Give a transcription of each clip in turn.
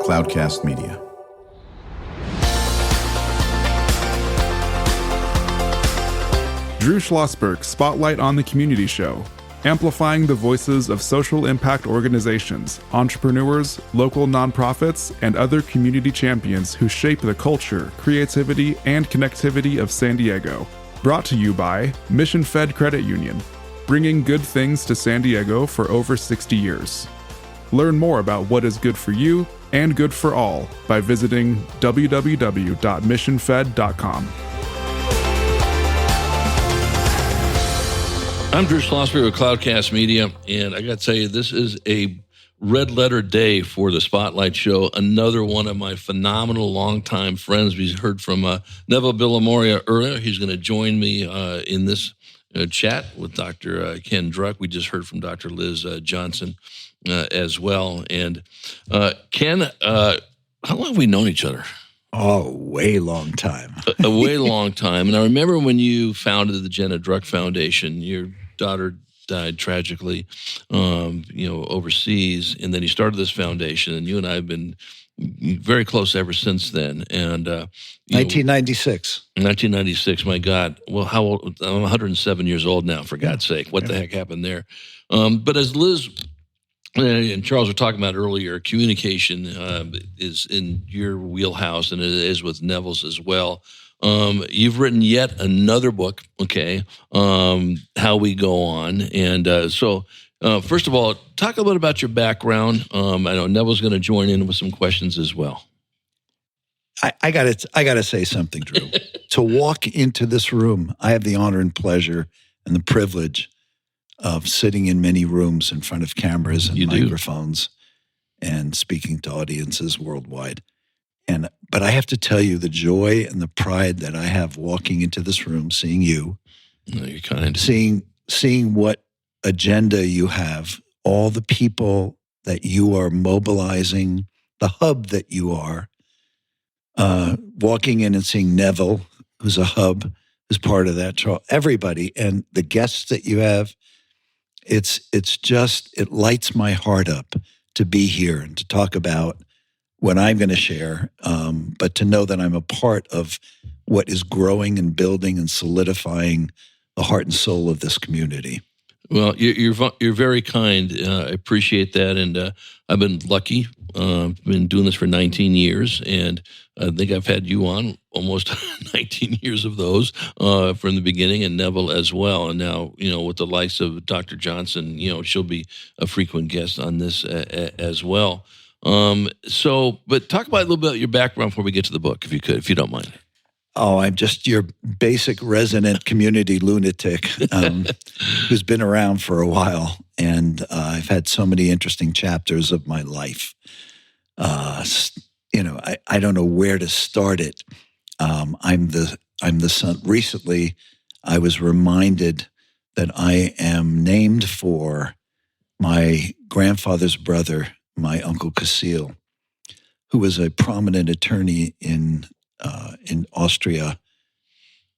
Cloudcast Media. Drew Schlosberg Spotlight on the Community Show, amplifying the voices of social impact organizations, entrepreneurs, local nonprofits, and other community champions who shape the culture, creativity, and connectivity of San Diego. Brought to you by Mission Fed Credit Union, bringing good things to San Diego for over 60 years. Learn more about what is good for you and good for all by visiting www.missionfed.com. I'm Drew Schlosberg with Cloudcast Media, and I got to tell you, this is a red letter day for the Spotlight Show. Another one of my phenomenal longtime friends. We heard from Neville Villamoria earlier. He's going to join me in this chat with Dr. Ken Druck. We just heard from Dr. Liz Johnson as well. And Ken, how long have we known each other? Oh, way long time. A way long time. And I remember when you founded the Jenna Druck Foundation, your daughter died tragically, overseas. And then you started this foundation, and you and I have been very close ever since then. And 1996. 1996, my God. Well, how old? I'm 107 years old now, for God's sake. What the heck happened there? But as Liz and Charles were talking about earlier, communication is in your wheelhouse, and it is with Neville's as well. You've written yet another book, okay, How We Go On. And so first of all, talk a little bit about your background. I know Neville's going to join in with some questions as well. I gotta say something, Drew. To walk into this room, I have the honor and pleasure and the privilege of sitting in many rooms in front of cameras and microphones and speaking to audiences worldwide. But I have to tell you the joy and the pride that I have walking into this room, seeing you, you're kind, seeing what agenda you have, all the people that you are mobilizing, the hub that you are, walking in and seeing Neville, who's a hub, who's part of that, everybody, and the guests that you have. It lights my heart up to be here and to talk about what I'm going to share, but to know that I'm a part of what is growing and building and solidifying the heart and soul of this community. Well, you're very kind. I appreciate that, and I've been lucky. I've been doing this for 19 years, and I think I've had you on almost 19 years of those from the beginning, and Neville as well. And now, with the likes of Dr. Johnson, she'll be a frequent guest on this as well. But talk about a little bit about your background before we get to the book, if you don't mind. Oh, I'm just your basic resident community lunatic who's been around for a while, and I've had so many interesting chapters of my life. I don't know where to start it. I'm the son. Recently, I was reminded that I am named for my grandfather's brother, my Uncle Casil, who was a prominent attorney in Austria,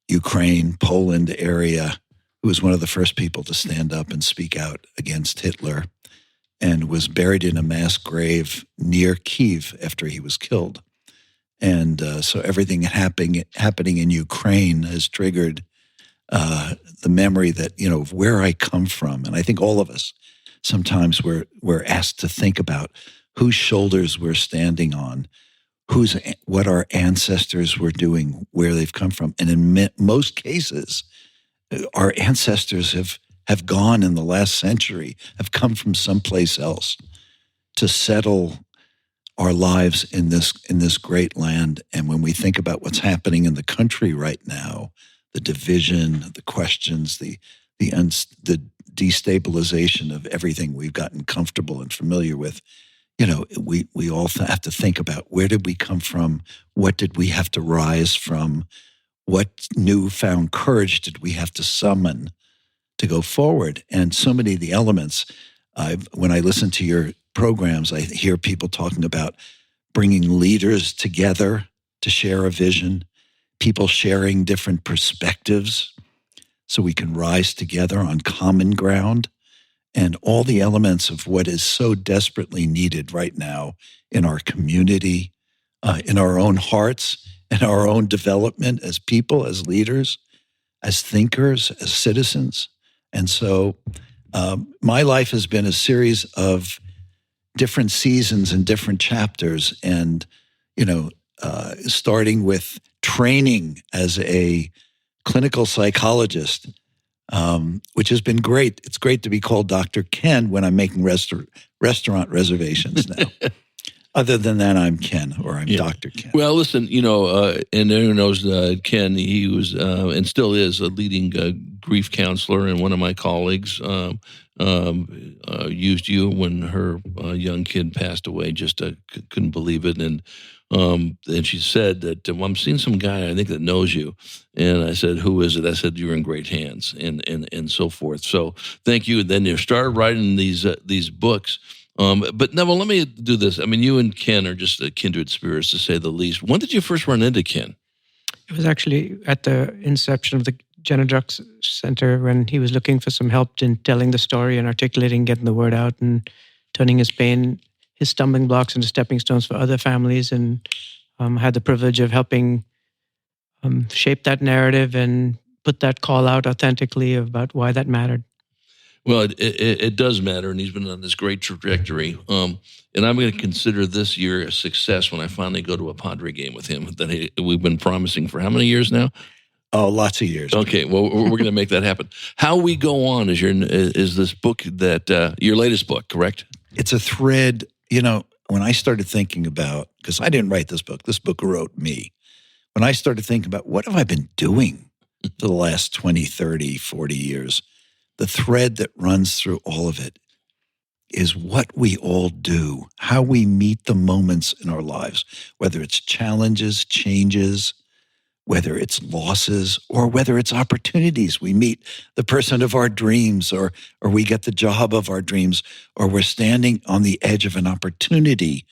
Ukraine, Poland area, who was one of the first people to stand up and speak out against Hitler, and was buried in a mass grave near Kyiv after he was killed. And so everything happening in Ukraine has triggered the memory that, of where I come from. And I think all of us, sometimes we're asked to think about whose shoulders we're standing on, what our ancestors were doing, where they've come from. And in most cases, our ancestors have gone in the last century, have come from someplace else to settle our lives in this great land. And when we think about what's happening in the country right now, the division, the questions, the destabilization of everything we've gotten comfortable and familiar with, we all have to think about, where did we come from? What did we have to rise from? What newfound courage did we have to summon to go forward? And so many of the elements, when I listen to your programs, I hear people talking about bringing leaders together to share a vision, people sharing different perspectives so we can rise together on common ground and all the elements of what is so desperately needed right now in our community, in our own hearts, in our own development as people, as leaders, as thinkers, as citizens. And so my life has been a series of different seasons and different chapters, and starting with training as a clinical psychologist, which has been great. It's great to be called Dr. Ken when I'm making restaurant reservations now. Other than that, I'm Ken, or I'm Dr. Ken. Well, listen, and everyone knows Ken, he was and still is a leading grief counselor, and one of my colleagues used you when her young kid passed away. Just couldn't believe it. And she said that, I'm seeing some guy I think that knows you. And I said, who is it? I said, you're in great hands, and so forth. So thank you. And then you started writing these books. But Neville, let me do this. I mean, you and Ken are just kindred spirits, to say the least. When did you first run into Ken? It was actually at the inception of the Jenna Druck Center, when he was looking for some help in telling the story and articulating, getting the word out, and turning his pain, his stumbling blocks into stepping stones for other families, and had the privilege of helping shape that narrative and put that call out authentically about why that mattered. Well, it does matter, and he's been on this great trajectory. And I'm going to consider this year a success when I finally go to a Padre game with him that we've been promising for how many years now? Oh, lots of years. Okay, well, we're going to make that happen. How We Go On is this book that your latest book, correct? It's a thread. When I started thinking about, because I didn't write this book wrote me. When I started thinking about what have I been doing for the last 20, 30, 40 years, the thread that runs through all of it is what we all do, how we meet the moments in our lives, whether it's challenges, changes, whether it's losses, or whether it's opportunities. We meet the person of our dreams, or we get the job of our dreams, or we're standing on the edge of an opportunity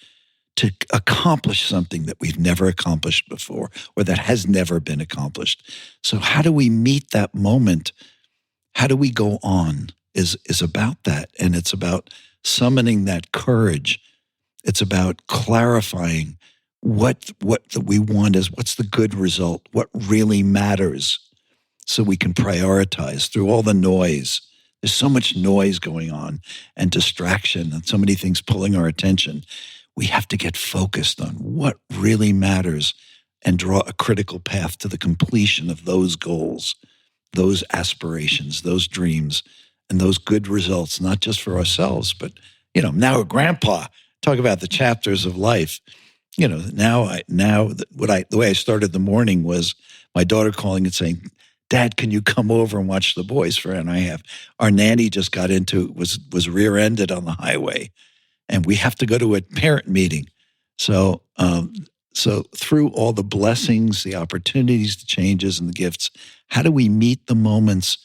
to accomplish something that we've never accomplished before, or that has never been accomplished. So how do we meet that moment? How do we go on is about that. And it's about summoning that courage. It's about clarifying what we want is, what's the good result, what really matters, so we can prioritize through all the noise. There's so much noise going on and distraction and so many things pulling our attention. We have to get focused on what really matters and draw a critical path to the completion of those goals, those aspirations, those dreams, and those good results, not just for ourselves, but, now a grandpa, talk about the chapters of life. The way I started the morning was my daughter calling and saying, Dad, can you come over and watch the boys for an hour and a half? Our nanny just got was rear-ended on the highway, and we have to go to a parent meeting. So through all the blessings, the opportunities, the changes, and the gifts, how do we meet the moments?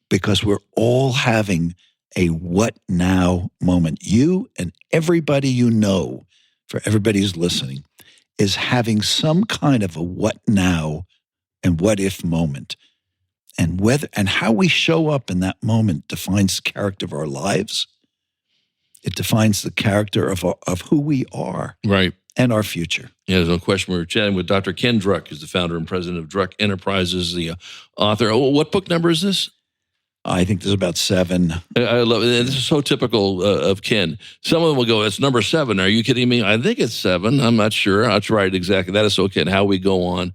Because we're all having a what now moment. You and everybody for everybody who's listening, is having some kind of a what now and what if moment. And how we show up in that moment defines the character of our lives. It defines the character of who we are. Right. And our future. Yeah, there's no question. We're chatting with Dr. Ken Druck, who's the founder and president of Druck Enterprises, the author. Oh, what book number is this? I think there's about 7. I love it. This is so typical of Ken. Some of them will go, it's number 7. Are you kidding me? I think it's 7. I'm not sure. I'll try it exactly. That is so Ken. How We Go On,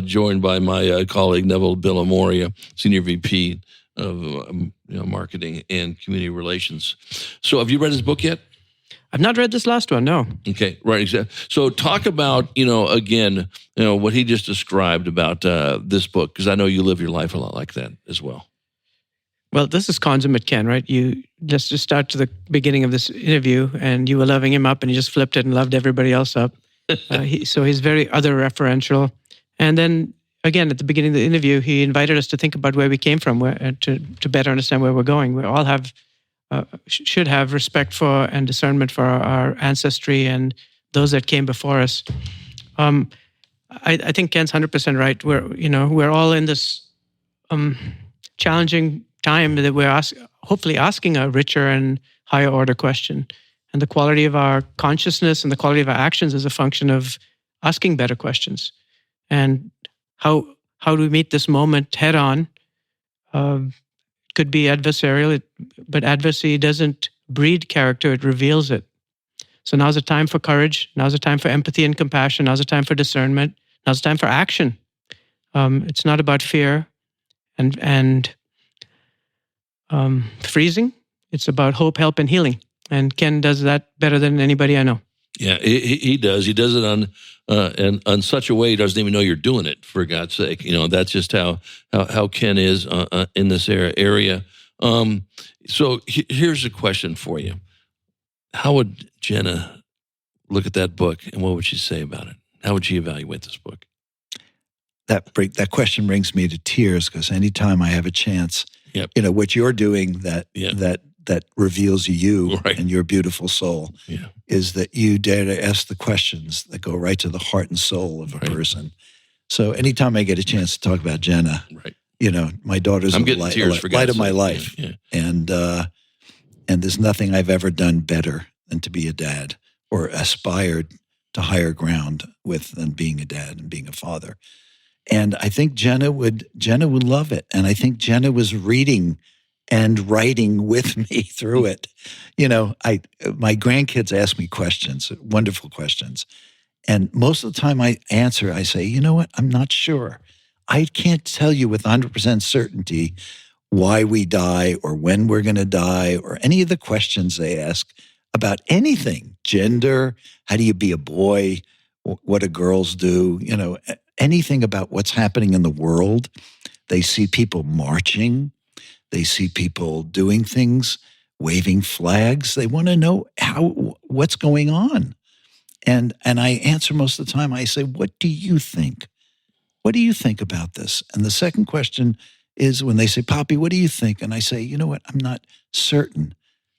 joined by my colleague, Neville Villamoria, Senior VP of Marketing and Community Relations. So have you read his book yet? I've not read this last one, no. Okay, right, exactly. So talk about, again, what he just described about this book, because I know you live your life a lot like that as well. Well, this is consummate Ken, right? You just start to the beginning of this interview, and you were loving him up, and he just flipped it and loved everybody else up. So he's very other referential. And then, again, at the beginning of the interview, he invited us to think about where we came from, to better understand where we're going. We all should have respect for and discernment for our ancestry and those that came before us. I think Ken's 100% right. We're all in this challenging time that we're asked, hopefully asking a richer and higher order question. And the quality of our consciousness and the quality of our actions is a function of asking better questions. And how do we meet this moment head on? Could be adversarial, but adversity doesn't breed character, it reveals it. So now's the time for courage. Now's the time for empathy and compassion. Now's the time for discernment. Now's the time for action. It's not about fear and freezing. It's about hope, help, and healing. And Ken does that better than anybody I know. Yeah, he does. He does it on such a way he doesn't even know you're doing it. For God's sake, that's just how Ken is in this area. So here's a question for you: how would Jenna look at that book, and what would she say about it? How would she evaluate this book? That question brings me to tears, because anytime I have a chance, Yep. What you're doing that reveals you Right. and your beautiful soul is that you dare to ask the questions that go right to the heart and soul of a Right. person. So anytime I get a chance to talk about Jenna, Right. My daughter's I'm the getting tears for light God's of my sake. life. Yeah. And there's nothing I've ever done better than to be a dad, or aspired to higher ground with, than being a dad and being a father. And I think Jenna would love it. And I think Jenna was reading and writing with me through it. My grandkids ask me questions, wonderful questions. And most of the time I answer, I say, you know what? I'm not sure. I can't tell you with 100% certainty why we die or when we're going to die, or any of the questions they ask about anything, gender, how do you be a boy, what do girls do, anything about what's happening in the world. They see people marching. They see people doing things, waving flags. They want to know what's going on. And I answer most of the time, I say, what do you think? What do you think about this? And the second question is when they say, Poppy, what do you think? And I say, you know what? I'm not certain.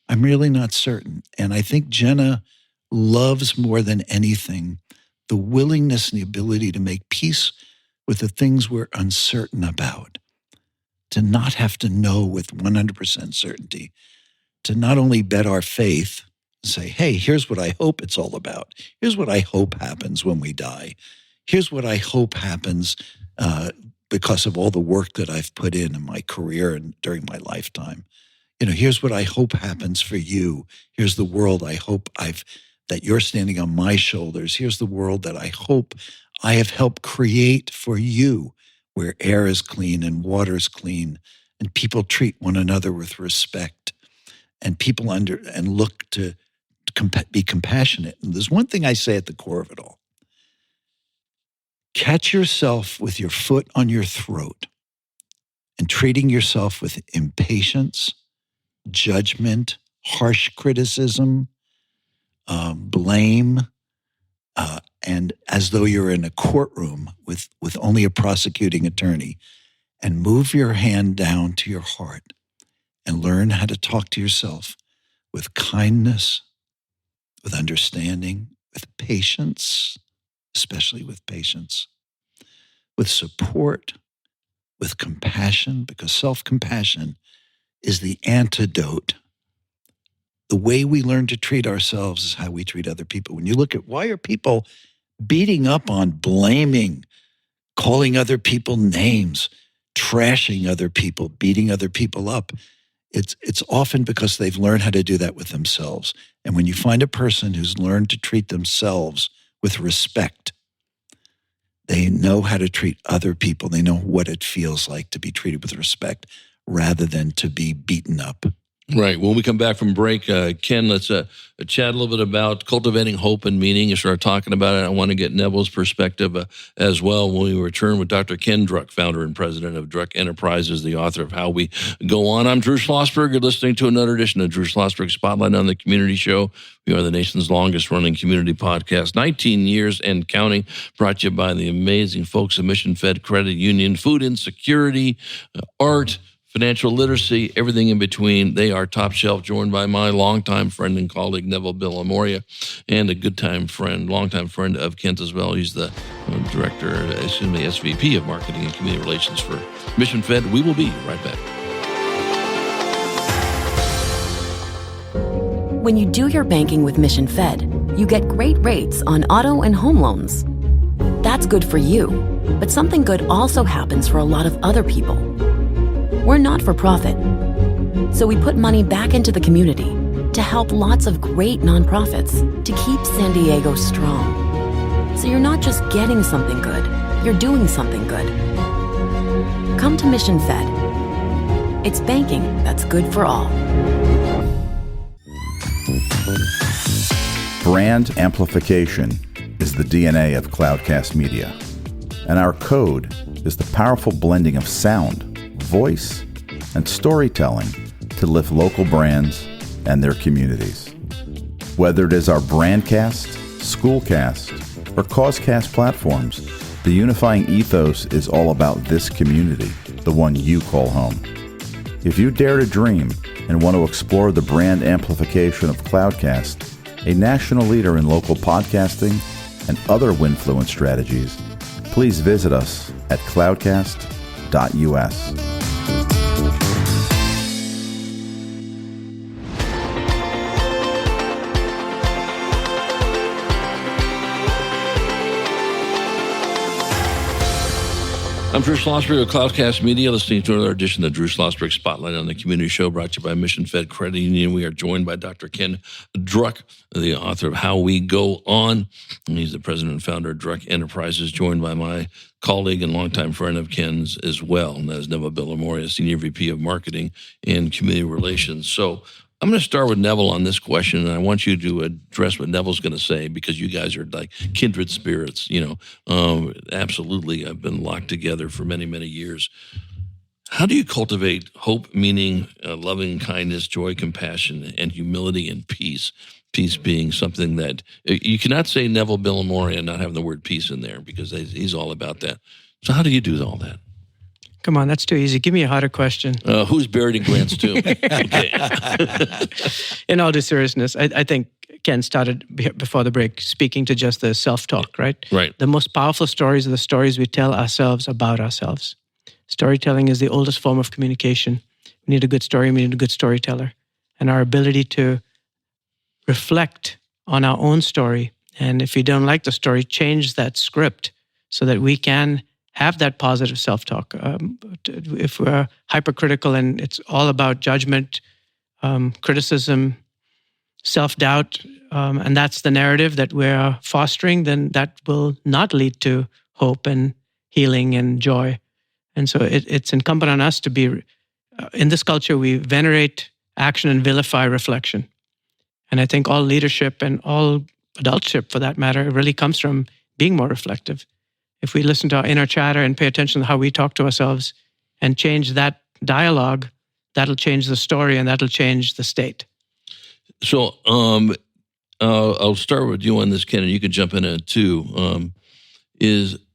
I'm really not certain. And I think Jenna loves more than anything the willingness and the ability to make peace with the things we're uncertain about, to not have to know with 100% certainty, to not only bet our faith, say, hey, here's what I hope it's all about. Here's what I hope happens when we die. Here's what I hope happens because of all the work that I've put in my career and during my lifetime. Here's what I hope happens for you. Here's the world I hope that you're standing on my shoulders. Here's the world that I hope I have helped create for you, where air is clean and water is clean and people treat one another with respect and people look to be compassionate. And there's one thing I say at the core of it all. Catch yourself with your foot on your throat and treating yourself with impatience, judgment, harsh criticism, blame, and as though you're in a courtroom with only a prosecuting attorney, and move your hand down to your heart and learn how to talk to yourself with kindness, with understanding, with patience, especially with patience, with support, with compassion, because self-compassion is the antidote. The way we learn to treat ourselves is how we treat other people. When you look at why are people beating up on, blaming, calling other people names, trashing other people, beating other people up, it's often because they've learned how to do that with themselves. And when you find a person who's learned to treat themselves with respect, they know how to treat other people. They know what it feels like to be treated with respect rather than to be beaten up. Right. When we come back from break, Ken, let's chat a little bit about cultivating hope and meaning and start talking about it. I want to get Neville's perspective as well when we return with Dr. Ken Druck, founder and president of Druck Enterprises, the author of How We Go On. I'm Drew Schlosberg. You're listening to another edition of Drew Schlosberg Spotlight on the Community Show. We are the nation's longest running community podcast, 19 years and counting, brought to you by the amazing folks at Mission Fed Credit Union, food insecurity, art, financial literacy, everything in between. They are top shelf, joined by my longtime friend and colleague, Neville Bill Amoria, and a longtime friend of Kent as well. He's the SVP of Marketing and Community Relations for Mission Fed. We will be right back. When you do your banking with Mission Fed, you get great rates on auto and home loans. That's good for you, but something good also happens for a lot of other people. We're not for profit, so we put money back into the community to help lots of great nonprofits to keep San Diego strong. So you're not just getting something good, you're doing something good. Come to Mission Fed. It's banking that's good for all. Brand amplification is the DNA of Cloudcast Media, and our code is the powerful blending of sound, voice, and storytelling to lift local brands and their communities. Whether it is our Brandcast, Schoolcast, or Causecast platforms, the unifying ethos is all about this community, the one you call home. If you dare to dream and want to explore the brand amplification of Cloudcast, a national leader in local podcasting and other Winfluence strategies, please visit us at cloudcast.us. I'm Drew Schlosberg of Cloudcast Media, listening to another edition of the Drew Schlosberg Spotlight on the Community Show, brought to you by Mission Fed Credit Union. We are joined by Dr. Ken Druck, the author of How We Go On, and he's the president and founder of Druck Enterprises, joined by my colleague and longtime friend of Ken's as well, and that is Neville Villamoria, Senior VP of Marketing and Community Relations. So I'm going to start with Neville on this question, and I want you to address what Neville's going to say, because you guys are like kindred spirits. Absolutely, I've been locked together for many, many years. How do you cultivate hope, meaning, loving kindness, joy, compassion, and humility and peace? Peace being something that you cannot say Neville Villamoria and not have the word peace in there, because he's all about that. So how do you do all that? Come on, that's too easy. Give me a harder question. Who's buried in Grant's tomb? Okay. In all due seriousness, I think Ken started before the break speaking to just the self-talk, right? Right. The most powerful stories are the stories we tell ourselves about ourselves. Storytelling is the oldest form of communication. We need a good story, we need a good storyteller. And our ability to reflect on our own story, and if you don't like the story, change that script so that we can have that positive self-talk. If we're hypercritical and it's all about judgment, criticism, self-doubt, and that's the narrative that we're fostering, then that will not lead to hope and healing and joy. And so it's incumbent on us to be, in this culture, we venerate action and vilify reflection. And I think all leadership and all adultship, for that matter, really comes from being more reflective. If we listen to our inner chatter and pay attention to how we talk to ourselves and change that dialogue, that'll change the story and that'll change the state. So I'll start with you on this, Ken, and you can jump in it too.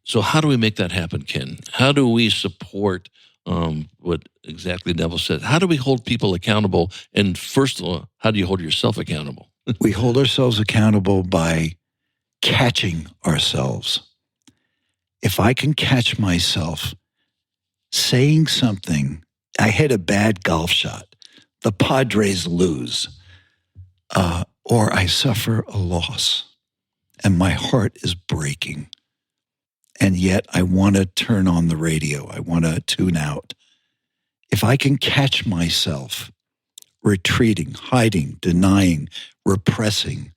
So how do we make that happen, Ken? How do we support what exactly Neville said? How do we hold people accountable? And first of all, how do you hold yourself accountable? We hold ourselves accountable by catching ourselves. If I can catch myself saying something, I hit a bad golf shot, the Padres lose, or I suffer a loss and my heart is breaking, and yet I want to turn on the radio, I want to tune out. If I can catch myself retreating, hiding, denying, repressing,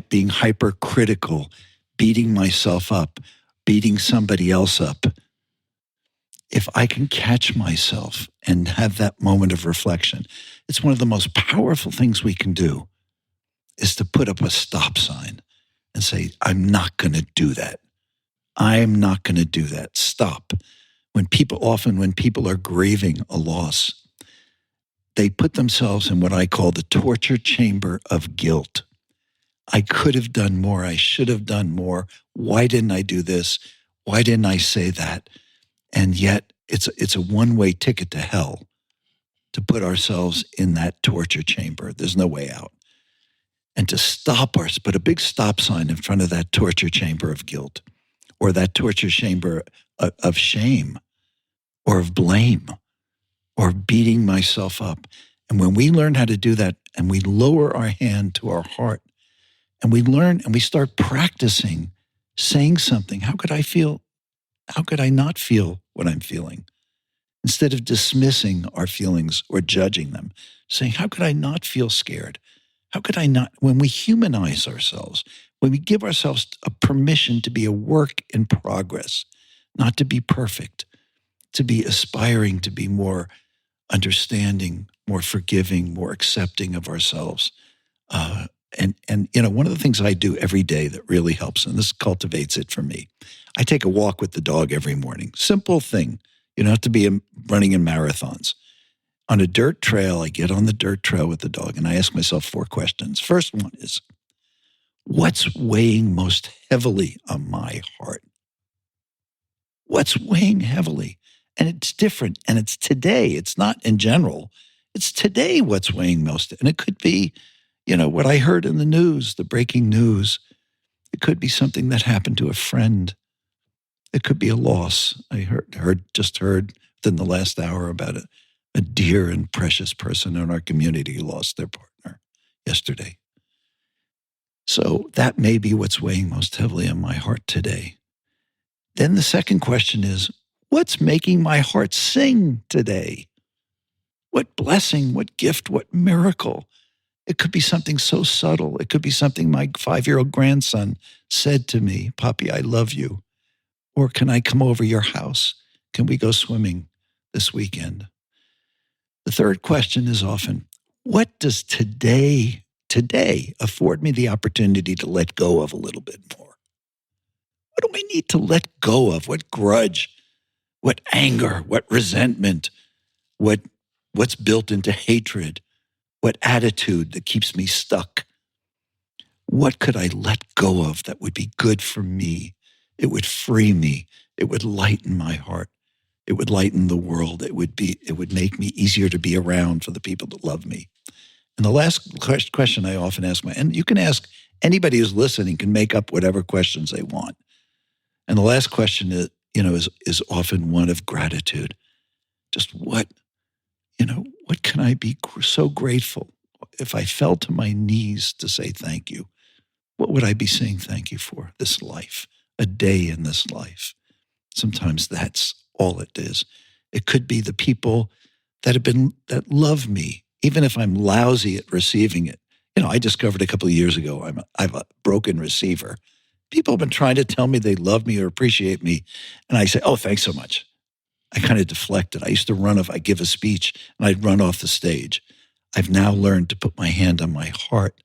being hypercritical, beating myself up, beating somebody else up, if I can catch myself and have that moment of reflection, it's one of the most powerful things we can do, is to put up a stop sign and say, I'm not going to do that. I'm not going to do that. Stop. When people are grieving a loss, they put themselves in what I call the torture chamber of guilt. I could have done more. I should have done more. Why didn't I do this? Why didn't I say that? And yet it's a one-way ticket to hell to put ourselves in that torture chamber. There's no way out. And to stop us, put a big stop sign in front of that torture chamber of guilt, or that torture chamber of shame, or of blame, or beating myself up, And when we learn how to do that and we lower our hand to our heart and we learn and we start practicing saying something, how could I feel? How could I not feel what I'm feeling? Instead of dismissing our feelings or judging them, saying, how could I not feel scared? How could I not? When we humanize ourselves, when we give ourselves a permission to be a work in progress, not to be perfect, to be aspiring to be more understanding, more forgiving, more accepting of ourselves. And one of the things I do every day that really helps, and this cultivates it for me, I take a walk with the dog every morning. Simple thing. You don't have to be running in marathons. On a dirt trail, I get on the dirt trail with the dog and I ask myself 4 questions. First one is, what's weighing most heavily on my heart? What's weighing heavily? And it's different. And it's today. It's not in general. It's today what's weighing most. And it could be, what I heard in the news, the breaking news. It could be something that happened to a friend. It could be a loss. I just heard within the last hour about a dear and precious person in our community who lost their partner yesterday. So that may be what's weighing most heavily on my heart today. Then the second question is, what's making my heart sing today? What blessing, what gift, what miracle? It could be something so subtle. It could be something my 5-year-old grandson said to me, Papi, I love you. Or can I come over your house? Can we go swimming this weekend? The third question is often, what does today afford me the opportunity to let go of a little bit more? What do I need to let go of? What grudge, what anger, what resentment, what's built into hatred, what attitude that keeps me stuck? What could I let go of that would be good for me? It would free me. It would lighten my heart. It would lighten the world. It would make me easier to be around for the people that love me. And the last question I often ask and you can ask anybody who's listening can make up whatever questions they want. And the last question is often one of gratitude. Just what can I be so grateful? If I fell to my knees to say thank you, what would I be saying thank you for? This life, a day in this life. Sometimes that's all it is. It could be the people that love me, even if I'm lousy at receiving it. I discovered a couple of years ago, I'm a broken receiver. People have been trying to tell me they love me or appreciate me. And I say, oh, thanks so much. I kind of deflected. I used to I give a speech and I'd run off the stage. I've now learned to put my hand on my heart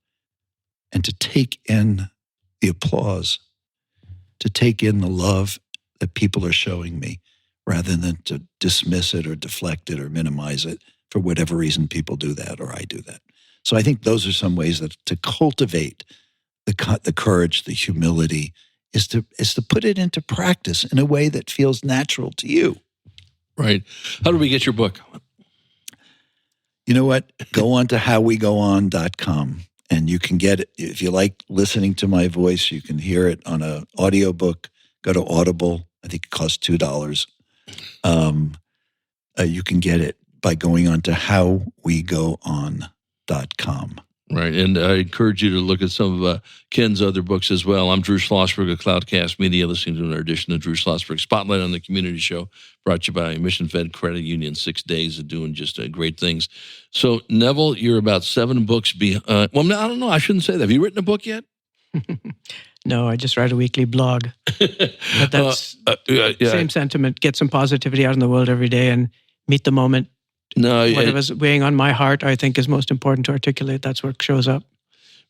and to take in the applause, to take in the love that people are showing me rather than to dismiss it or deflect it or minimize it. For whatever reason, people do that or I do that. So I think those are some ways that to cultivate the courage, the humility, is to put it into practice in a way that feels natural to you. Right. How do we get your book? You know what? Go on to howwegoon.com and you can get it. If you like listening to my voice, you can hear it on an audiobook. Go to Audible. I think it costs $2. You can get it by going on to howwegoon.com. Right. And I encourage you to look at some of Ken's other books as well. I'm Drew Schlosberg of Cloudcast Media, listening to another edition of Drew Schlosberg Spotlight on the Community Show, brought to you by Mission Fed Credit Union, 6 days of doing just great things. So, Neville, you're about 7 books behind. I don't know. I shouldn't say that. Have you written a book yet? No, I just write a weekly blog. But that's same sentiment. Get some positivity out in the world every day and meet the moment. No, whatever's weighing on my heart, I think is most important to articulate. That's where it shows up.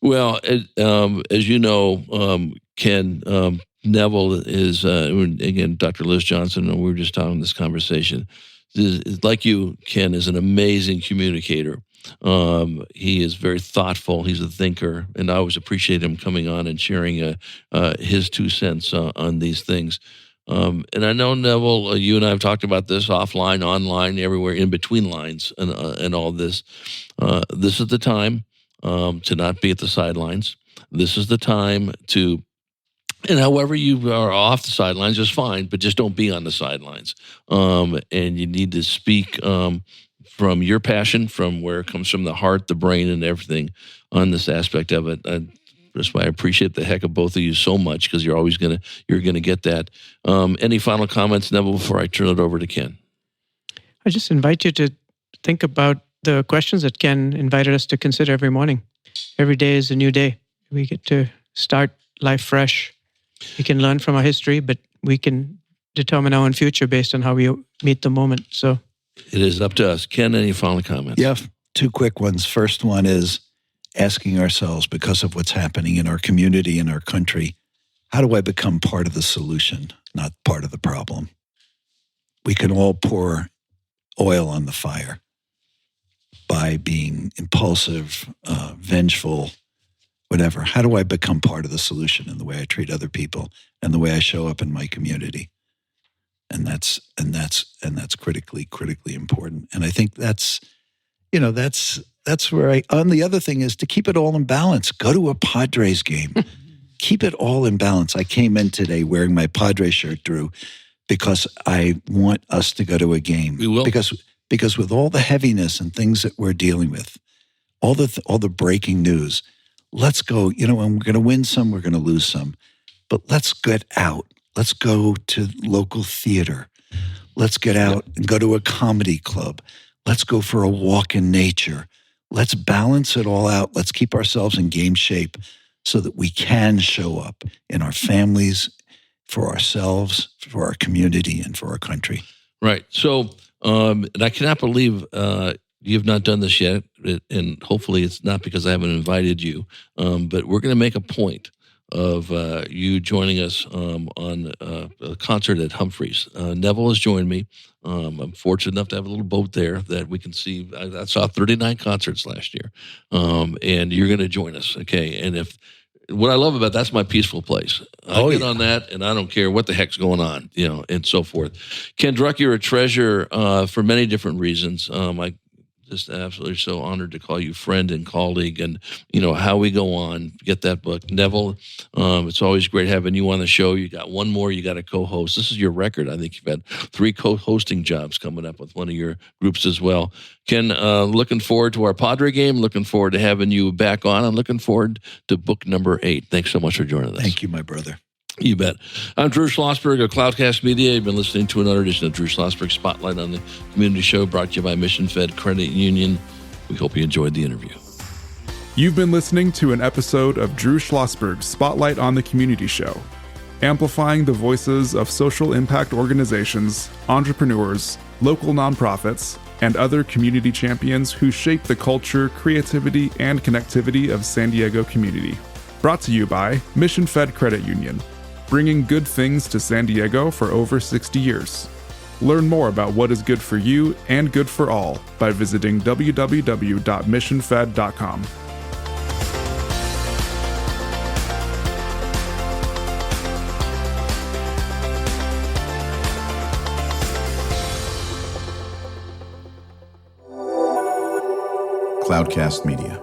Well, as you know, Ken, Neville is, again, Dr. Liz Johnson, and we were just having this conversation. Like you, Ken, is an amazing communicator. He is very thoughtful. He's a thinker, and I always appreciate him coming on and sharing his 2 cents on these things. And I know, Neville, you and I have talked about this offline, online, everywhere, in between lines and all this. This is the time to not be at the sidelines. This is the time to, and however you are off the sidelines is fine, but just don't be on the sidelines. And you need to speak from your passion, from where it comes from the heart, the brain, and everything on this aspect of it. That's why I appreciate the heck of both of you so much, because you're gonna get that. Any final comments, Neville, before I turn it over to Ken? I just invite you to think about the questions that Ken invited us to consider every morning. Every day is a new day. We get to start life fresh. We can learn from our history, but we can determine our own future based on how we meet the moment. So it is up to us. Ken, any final comments? Yeah, two quick ones. First one is asking ourselves, because of what's happening in our community, in our country, how do I become part of the solution, not part of the problem? We can all pour oil on the fire by being impulsive, vengeful, whatever. How do I become part of the solution in the way I treat other people and the way I show up in my community? And that's critically important. And I think that's where and the other thing is to keep it all in balance. Go to a Padres game. Keep it all in balance. I came in today wearing my Padres shirt, Drew, because I want us to go to a game. We will. Because with all the heaviness and things that we're dealing with, all the breaking news, let's go. And we're going to win some, we're going to lose some, but let's get out. Let's go to local theater. Let's get out and go to a comedy club. Let's go for a walk in nature. Let's balance it all out. Let's keep ourselves in game shape so that we can show up in our families, for ourselves, for our community, and for our country. Right. So, and I cannot believe you've not done this yet, and hopefully it's not because I haven't invited you, but we're going to make a point of you joining us on a concert at Humphreys. Neville has joined me. I'm fortunate enough to have a little boat there that we can see. I saw 39 concerts last year, and you're going to join us, okay? And what I love about that's my peaceful place. I get on that, and I don't care what the heck's going on, and so forth. Ken Druck, you're a treasure for many different reasons. I just absolutely so honored to call you friend and colleague, and How We Go On. Get that book, Neville. It's always great having you on the show. You got one more. You got a co-host. This is your record. I think you've had 3 co-hosting jobs coming up with one of your groups as well. Ken, looking forward to our Padre game. Looking forward to having you back on. I'm looking forward to book number 8. Thanks so much for joining us. Thank you, my brother. You bet. I'm Drew Schlosberg of Cloudcast Media. You've been listening to another edition of Drew Schlosberg Spotlight on the Community Show, brought to you by Mission Fed Credit Union. We hope you enjoyed the interview. You've been listening to an episode of Drew Schlosberg Spotlight on the Community Show, amplifying the voices of social impact organizations, entrepreneurs, local nonprofits, and other community champions who shape the culture, creativity, and connectivity of San Diego community. Brought to you by Mission Fed Credit Union, bringing good things to San Diego for over 60 years. Learn more about what is good for you and good for all by visiting www.missionfed.com. Cloudcast Media.